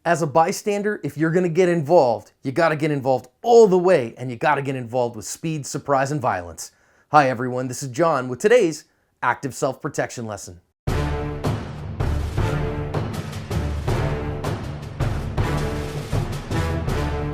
As a bystander, if you're going to get involved, you got to get involved all the way, and you got to get involved with speed, surprise, and violence. Hi everyone, this is John with today's active self-protection lesson.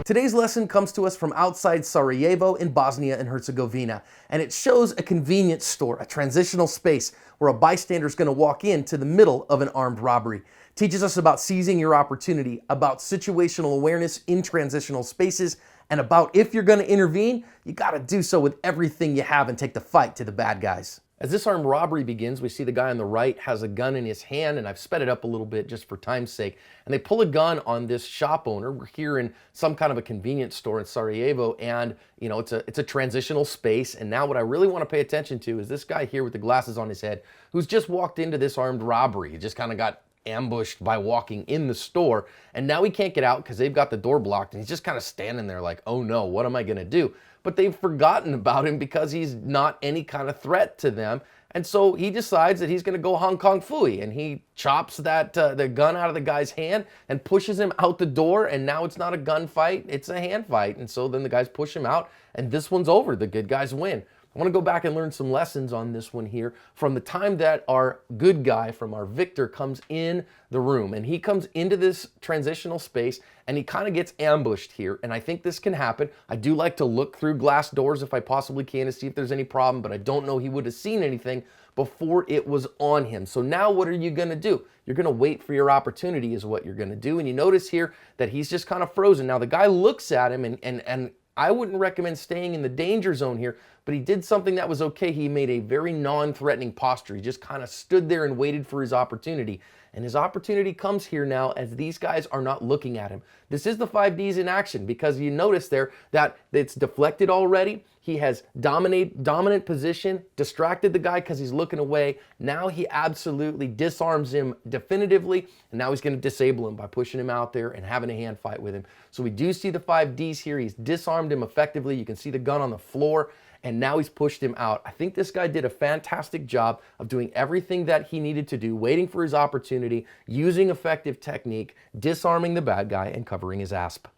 Today's lesson comes to us from outside Sarajevo in Bosnia and Herzegovina, and it shows a convenience store, a transitional space where a bystander is going to walk into the middle of an armed robbery. Teaches us about seizing your opportunity, about situational awareness in transitional spaces, and about if you're going to intervene, you got to do so with everything you have and take the fight to the bad guys. As this armed robbery begins, we see the guy on the right has a gun in his hand, and I've sped it up a little bit just for time's sake. And they pull a gun on this shop owner. We're here in some kind of a convenience store in Sarajevo, and you know it's a transitional space. And now what I really want to pay attention to is this guy here with the glasses on his head, who's just walked into this armed robbery. He just kind of got ambushed by walking in the store, and now he can't get out because they've got the door blocked, and he's just kind of standing there like, oh no, what am I gonna do? But they've forgotten about him because he's not any kind of threat to them. And so he decides that he's going to go Hong Kong Phooey, and he chops the gun out of the guy's hand and pushes him out the door. And now it's not a gunfight, it's a hand fight. And so then the guys push him out, and this one's over. The good guys win. I want to go back and learn some lessons on this one here from the time that our good guy, from our Victor, comes in the room. And he comes into this transitional space and he kind of gets ambushed here. And I think this can happen. I do like to look through glass doors if I possibly can to see if there's any problem, but I don't know he would have seen anything before it was on him. So now what are you going to do? You're going to wait for your opportunity is what you're going to do. And you notice here that he's just kind of frozen. Now the guy looks at him and I wouldn't recommend staying in the danger zone here, but he did something that was okay. He made a very non-threatening posture. He just kind of stood there and waited for his opportunity. And his opportunity comes here now as these guys are not looking at him. This is the 5Ds in action because you notice there that it's deflected already. He has dominant position, distracted the guy because he's looking away. Now he absolutely disarms him definitively, and now he's going to disable him by pushing him out there and having a hand fight with him. So we do see the 5Ds here. He's disarmed him effectively. You can see the gun on the floor, and now he's pushed him out. I think this guy did a fantastic job of doing everything that he needed to do, waiting for his opportunity, using effective technique, disarming the bad guy, and covering his asp.